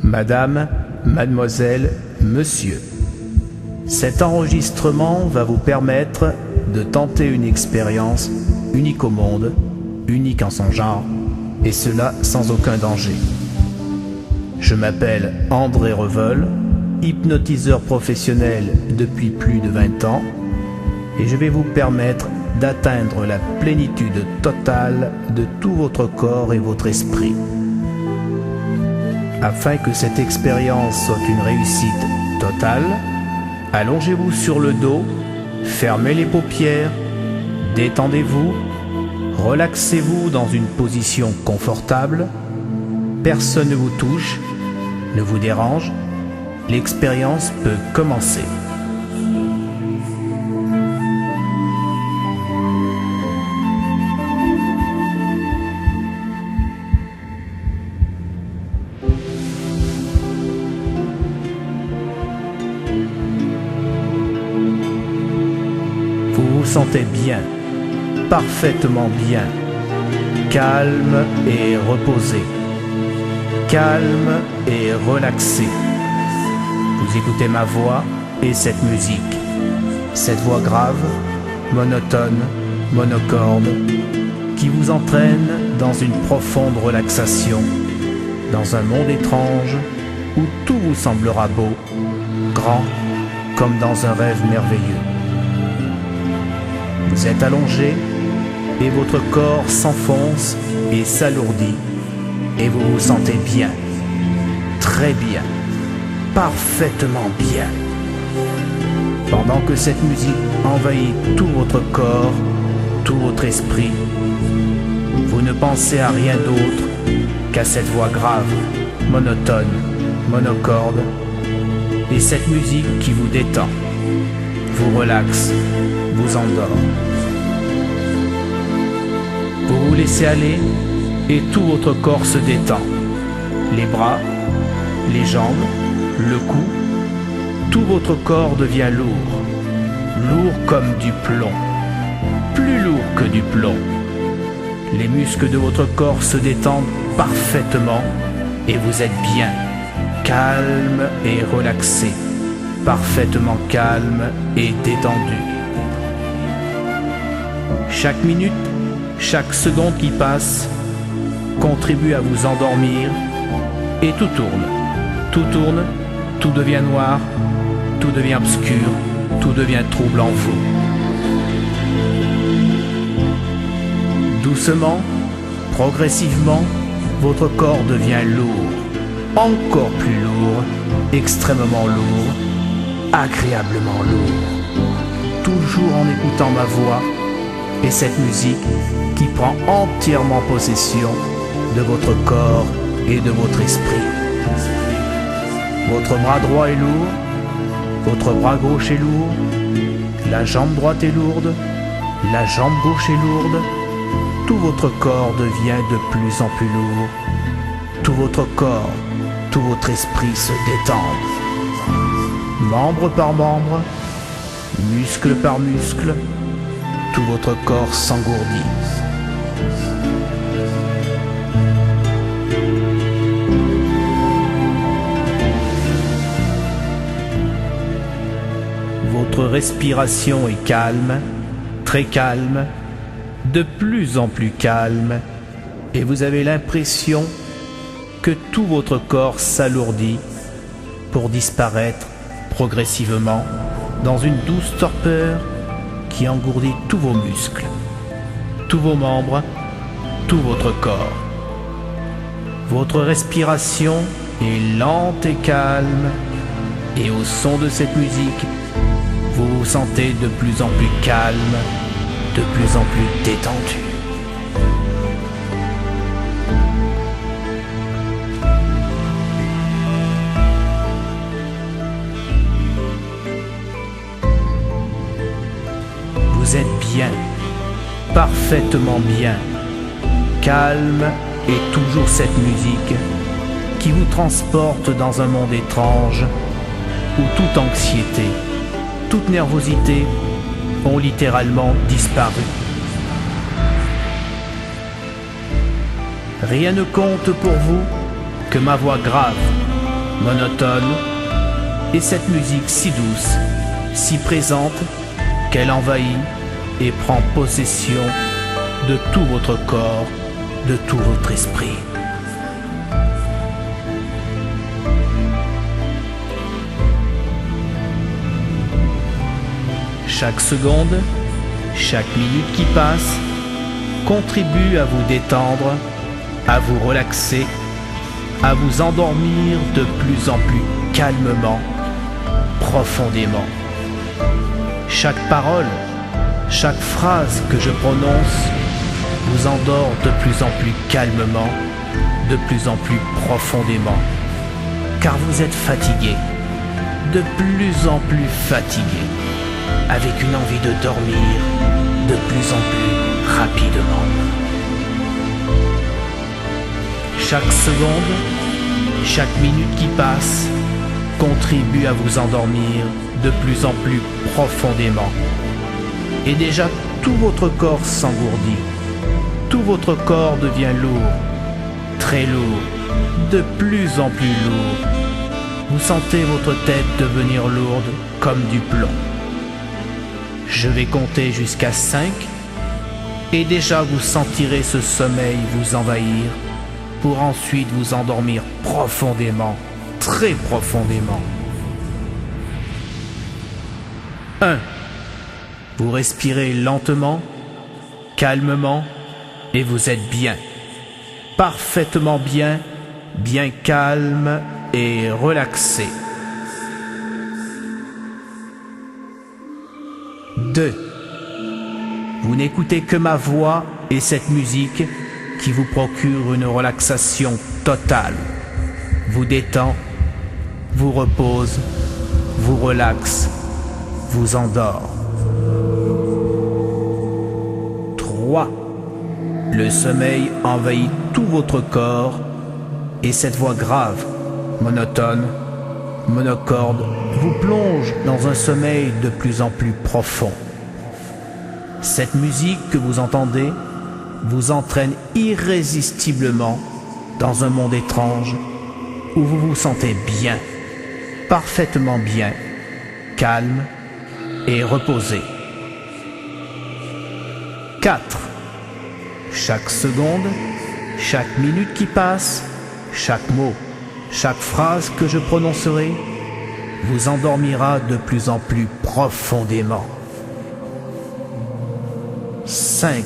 Madame, mademoiselle, monsieur. Cet enregistrement va vous permettre de tenter une expérience unique au monde, unique en son genre, et cela sans aucun danger. Je m'appelle André Revol, hypnotiseur professionnel depuis plus de 20 ans, et je vais vous permettre d'atteindre la plénitude totale de tout votre corps et votre esprit. Afin que cette expérience soit une réussite totale, allongez-vous sur le dos, fermez les paupières, détendez-vous, relaxez-vous dans une position confortable, personne ne vous touche, ne vous dérange, l'expérience peut commencer. Vous vous sentez bien, parfaitement bien, calme et reposé, calme et relaxé. Vous écoutez ma voix et cette musique, cette voix grave, monotone, monocorde, qui vous entraîne dans une profonde relaxation, dans un monde étrange où tout vous semblera beau, grand, comme dans un rêve merveilleux. Vous êtes allongé et votre corps s'enfonce et s'alourdit et vous vous sentez bien, très bien, parfaitement bien. Pendant que cette musique envahit tout votre corps, tout votre esprit, vous ne pensez à rien d'autre qu'à cette voix grave, monotone, monocorde et cette musique qui vous détend, vous relaxe, vous endort. Vous vous laissez aller et tout votre corps se détend. Les bras, les jambes, le cou, tout votre corps devient lourd. Lourd comme du plomb. Plus lourd que du plomb. Les muscles de votre corps se détendent parfaitement et vous êtes bien, calme et relaxé. Parfaitement calme et détendu. Chaque minute, chaque seconde qui passe contribue à vous endormir et tout tourne, tout devient noir, tout devient obscur, tout devient trouble en vous. Doucement, progressivement, votre corps devient lourd, encore plus lourd, extrêmement lourd, agréablement lourd, toujours en écoutant ma voix et cette musique qui prend entièrement possession de votre corps et de votre esprit. Votre bras droit est lourd, votre bras gauche est lourd, la jambe droite est lourde, la jambe gauche est lourde, tout votre corps devient de plus en plus lourd, tout votre corps, tout votre esprit se détendent. Membre par membre, muscle par muscle, tout votre corps s'engourdit. Votre respiration est calme, très calme, de plus en plus calme, et vous avez l'impression que tout votre corps s'alourdit pour disparaître progressivement dans une douce torpeur qui engourdit tous vos muscles, tous vos membres, tout votre corps. Votre respiration est lente et calme, et au son de cette musique, vous vous sentez de plus en plus calme, de plus en plus détendu. Vous êtes bien, parfaitement bien, calme et toujours cette musique qui vous transporte dans un monde étrange où toute anxiété, toute nervosité ont littéralement disparu. Rien ne compte pour vous que ma voix grave, monotone, et cette musique si douce, si présente, qu'elle envahit et prend possession de tout votre corps, de tout votre esprit. Chaque seconde, chaque minute qui passe contribue à vous détendre, à vous relaxer, à vous endormir de plus en plus calmement, profondément. Chaque parole, chaque phrase que je prononce vous endort de plus en plus calmement, de plus en plus profondément, car vous êtes fatigué, de plus en plus fatigué, avec une envie de dormir de plus en plus rapidement. Chaque seconde, chaque minute qui passe contribue à vous endormir de plus en plus profondément. Et déjà tout votre corps s'engourdit, tout votre corps devient lourd, très lourd, de plus en plus lourd. Vous sentez votre tête devenir lourde comme du plomb. Je vais compter jusqu'à 5 et déjà vous sentirez ce sommeil vous envahir pour ensuite vous endormir profondément, très profondément. 1. Vous respirez lentement, calmement et vous êtes bien, parfaitement bien, bien calme et relaxé. 2. Vous n'écoutez que ma voix et cette musique qui vous procure une relaxation totale, vous détend, vous repose, vous relaxe, vous endort. 3. Le sommeil envahit tout votre corps et cette voix grave, monotone, monocorde, vous plonge dans un sommeil de plus en plus profond. Cette musique que vous entendez vous entraîne irrésistiblement dans un monde étrange où vous vous sentez bien, parfaitement bien, calme et reposé. 4. Chaque seconde, chaque minute qui passe, chaque mot, chaque phrase que je prononcerai vous endormira de plus en plus profondément. 5.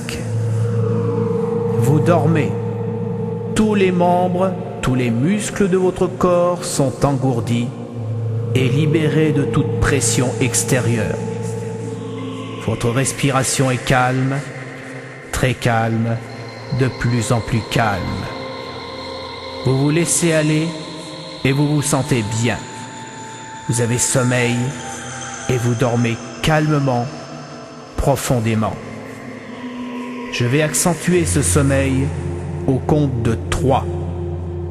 Vous dormez. Tous les membres, tous les muscles de votre corps sont engourdis et libérés de toute pression extérieure. Votre respiration est calme, très calme, de plus en plus calme. Vous vous laissez aller et vous vous sentez bien. Vous avez sommeil et vous dormez calmement, profondément. Je vais accentuer ce sommeil au compte de 3,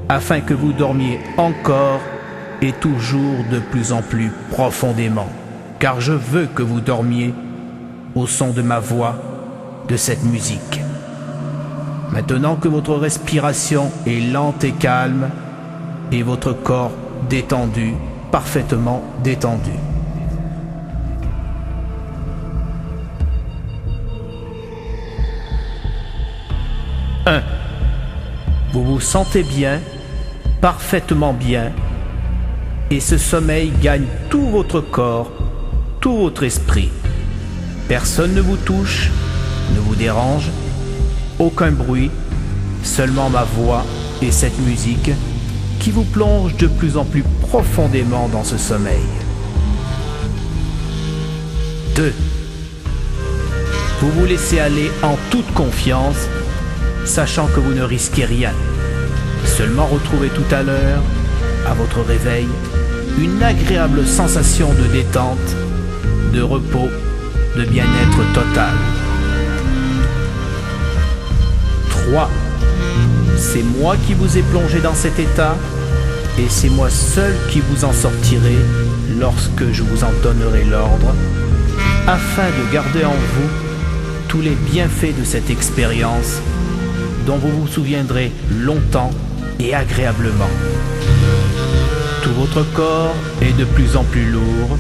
afin que vous dormiez encore et toujours de plus en plus profondément, car je veux que vous dormiez au son de ma voix, de cette musique. Maintenant que votre respiration est lente et calme, et votre corps détendu, parfaitement détendu. 1. Vous vous sentez bien, parfaitement bien, et ce sommeil gagne tout votre corps, tout votre esprit. Personne ne vous touche, ne vous dérange, aucun bruit, seulement ma voix et cette musique qui vous plonge de plus en plus profondément dans ce sommeil. 2. Vous vous laissez aller en toute confiance, sachant que vous ne risquez rien. Seulement retrouvez tout à l'heure, à votre réveil, une agréable sensation de détente, de repos, de bien-être total. 3. C'est moi qui vous ai plongé dans cet état et c'est moi seul qui vous en sortirai lorsque je vous en donnerai l'ordre, afin de garder en vous tous les bienfaits de cette expérience dont vous vous souviendrez longtemps et agréablement. Tous Tout votre corps est de plus en plus lourd,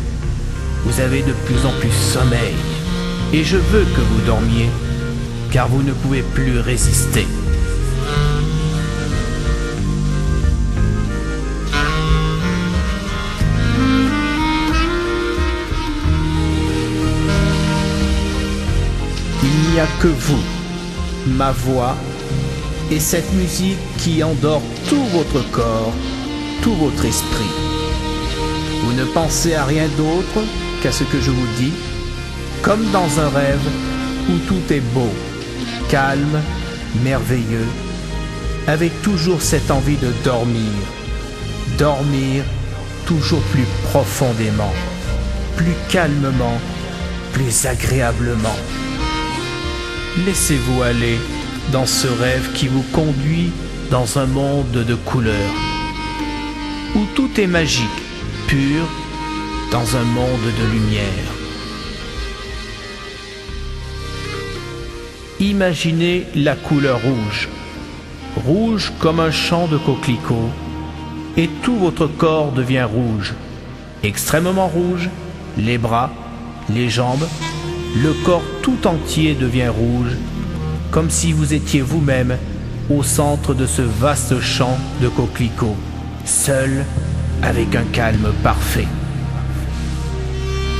vous avez de plus en plus sommeil, et je veux que vous dormiez, car vous ne pouvez plus résister. Il n'y a que vous, ma voix, et cette musique qui endort tout votre corps, tout votre esprit. Vous ne pensez à rien d'autre qu'à ce que je vous dis, comme dans un rêve où tout est beau, calme, merveilleux, avec toujours cette envie de dormir, dormir toujours plus profondément, plus calmement, plus agréablement. Laissez-vous aller dans ce rêve qui vous conduit dans un monde de couleurs, où tout est magique, pur, dans un monde de lumière. Imaginez la couleur rouge, rouge comme un champ de coquelicots, et tout votre corps devient rouge, extrêmement rouge, les bras, les jambes, le corps tout entier devient rouge, comme si vous étiez vous-même au centre de ce vaste champ de coquelicots, seul, avec un calme parfait.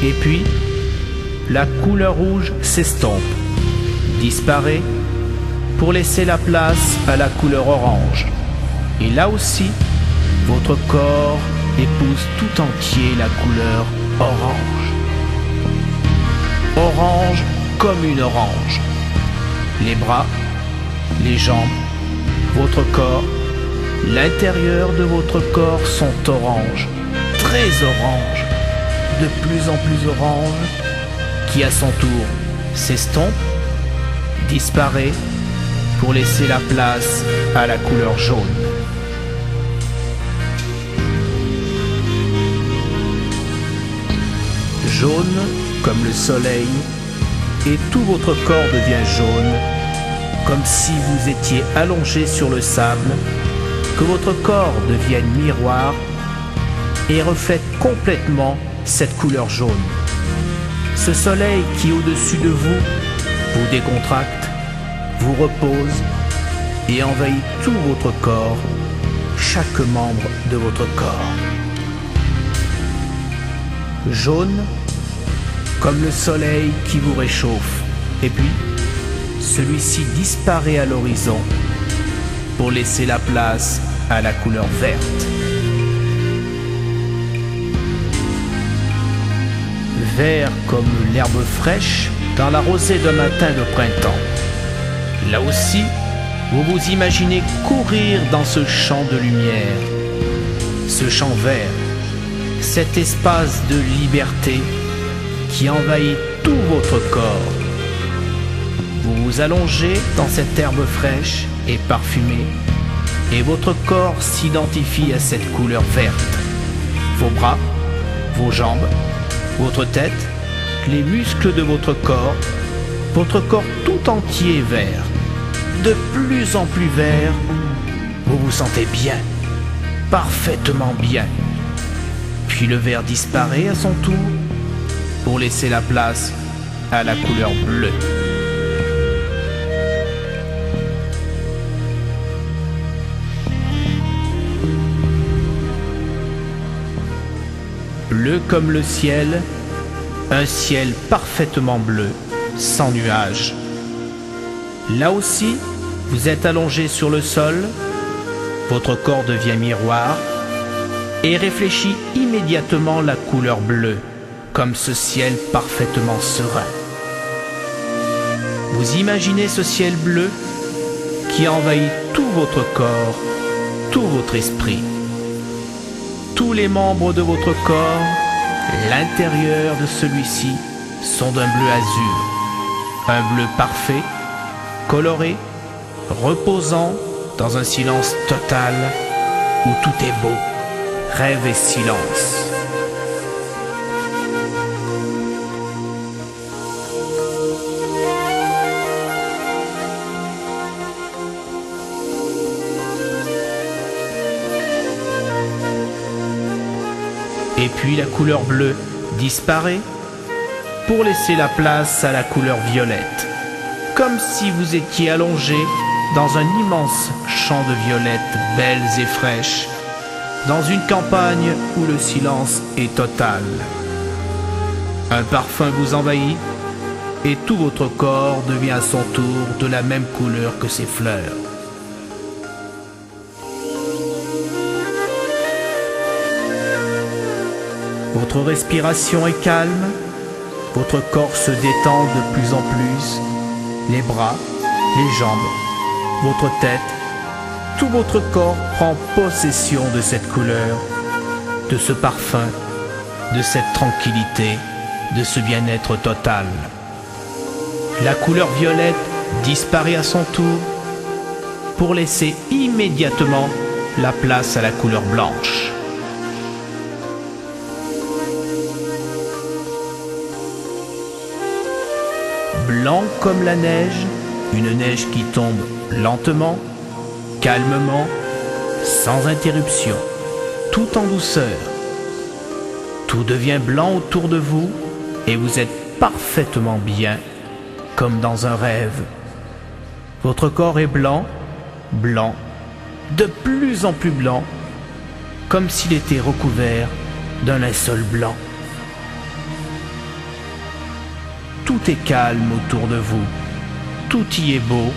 Et puis, la couleur rouge s'estompe, disparaît, pour laisser la place à la couleur orange. Et là aussi, votre corps épouse tout entier la couleur orange. Orange comme une orange. Les bras, les jambes, votre corps, l'intérieur de votre corps sont orange, très orange, de plus en plus orange, qui à son tour s'estompe, disparaît, pour laisser la place à la couleur jaune. Jaune comme le soleil, et tout votre corps devient jaune, comme si vous étiez allongé sur le sable, que votre corps devienne miroir et reflète complètement cette couleur jaune. Ce soleil qui au-dessus de vous vous décontracte, vous repose et envahit tout votre corps, chaque membre de votre corps. Jaune comme le soleil qui vous réchauffe, et puis celui-ci disparaît à l'horizon pour laisser la place à la couleur verte. Vert comme l'herbe fraîche dans la rosée d'un matin de printemps. Là aussi, vous vous imaginez courir dans ce champ de lumière, ce champ vert, cet espace de liberté qui envahit tout votre corps. Vous vous allongez dans cette herbe fraîche et parfumée, et votre corps s'identifie à cette couleur verte. Vos bras, vos jambes, votre tête, les muscles de votre corps tout entier est vert. De plus en plus vert, vous vous sentez bien, parfaitement bien. Puis le vert disparaît à son tour, pour laisser la place à la couleur bleue. Bleu comme le ciel, un ciel parfaitement bleu, sans nuages. Là aussi, vous êtes allongé sur le sol, votre corps devient miroir et réfléchit immédiatement la couleur bleue, comme ce ciel parfaitement serein. Vous imaginez ce ciel bleu qui envahit tout votre corps, tout votre esprit. Tous les membres de votre corps, l'intérieur de celui-ci, sont d'un bleu azur, un bleu parfait, coloré, reposant dans un silence total où tout est beau, rêve et silence. Et puis la couleur bleue disparaît pour laisser la place à la couleur violette, comme si vous étiez allongé dans un immense champ de violettes belles et fraîches, dans une campagne où le silence est total. Un parfum vous envahit et tout votre corps devient à son tour de la même couleur que ces fleurs. Votre respiration est calme, votre corps se détend de plus en plus, les bras, les jambes, votre tête, tout votre corps prend possession de cette couleur, de ce parfum, de cette tranquillité, de ce bien-être total. La couleur violette disparaît à son tour pour laisser immédiatement la place à la couleur blanche. Blanc comme la neige, une neige qui tombe lentement, calmement, sans interruption, tout en douceur. Tout devient blanc autour de vous et vous êtes parfaitement bien, comme dans un rêve. Votre corps est blanc, blanc, de plus en plus blanc, comme s'il était recouvert d'un linceul blanc. Tout est calme autour de vous, tout y est beau,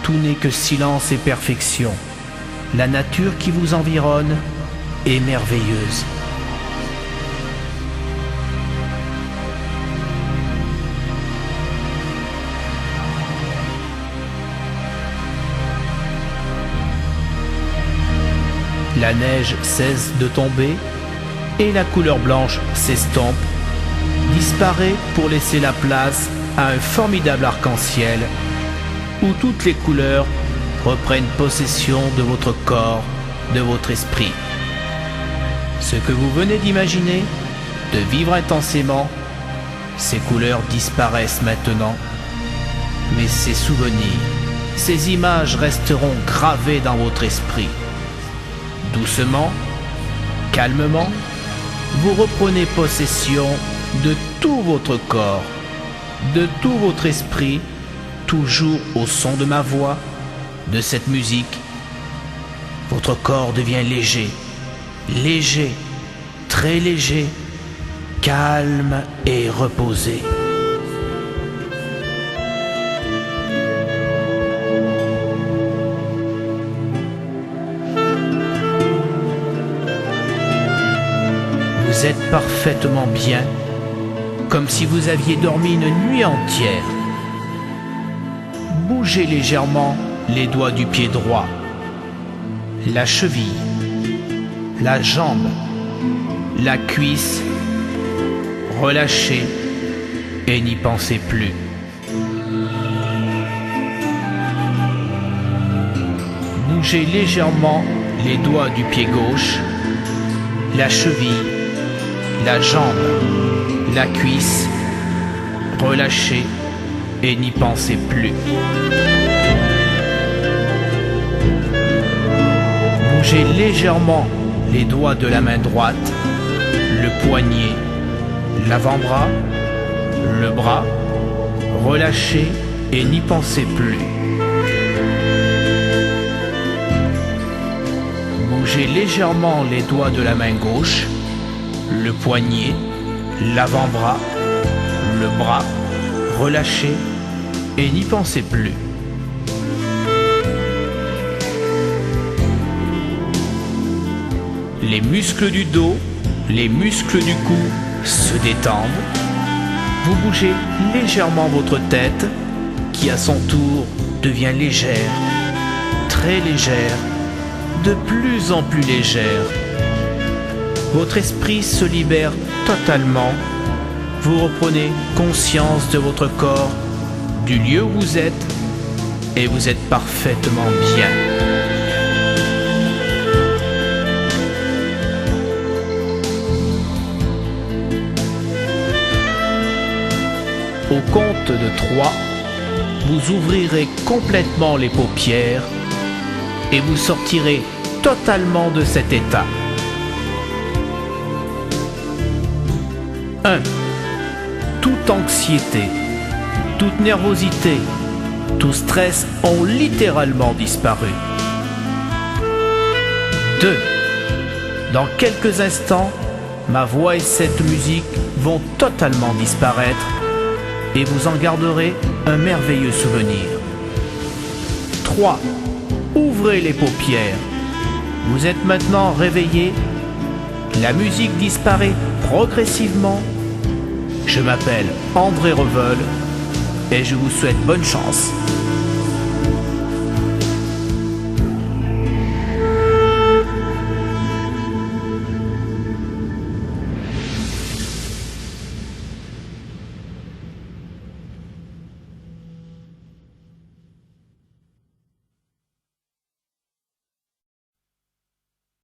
tout n'est que silence et perfection. La nature qui vous environne est merveilleuse. La neige cesse de tomber et la couleur blanche s'estompe, disparaît pour laisser la place à un formidable arc-en-ciel où toutes les couleurs reprennent possession de votre corps, de votre esprit. Ce que vous venez d'imaginer, de vivre intensément, ces couleurs disparaissent maintenant, mais ces souvenirs, ces images resteront gravées dans votre esprit. Doucement, calmement, vous reprenez possession de tout votre corps, de tout votre esprit, toujours au son de ma voix, de cette musique. Votre corps devient léger, léger, très léger, calme et reposé. Vous êtes parfaitement bien, comme si vous aviez dormi une nuit entière. Bougez légèrement les doigts du pied droit, la cheville, la jambe, la cuisse. Relâchez et n'y pensez plus. Bougez légèrement les doigts du pied gauche, la cheville, la jambe, la cuisse. Relâchez et n'y pensez plus. Bougez légèrement les doigts de la main droite, le poignet, l'avant-bras, le bras. Relâchez et n'y pensez plus. Bougez légèrement les doigts de la main gauche, le poignet, l'avant-bras, le bras. Relâchez et n'y pensez plus. Les muscles du dos, les muscles du cou se détendent. Vous bougez légèrement votre tête, qui à son tour devient légère, très légère, de plus en plus légère. Votre esprit se libère totalement. Vous reprenez conscience de votre corps, du lieu où vous êtes, et vous êtes parfaitement bien. Au compte de 3, vous ouvrirez complètement les paupières et vous sortirez totalement de cet état. 1. Toute anxiété, toute nervosité, tout stress ont littéralement disparu. 2. Dans quelques instants, ma voix et cette musique vont totalement disparaître et vous en garderez un merveilleux souvenir. 3. Ouvrez les paupières. Vous êtes maintenant réveillé. La musique disparaît progressivement. Je m'appelle André Reveul et je vous souhaite bonne chance.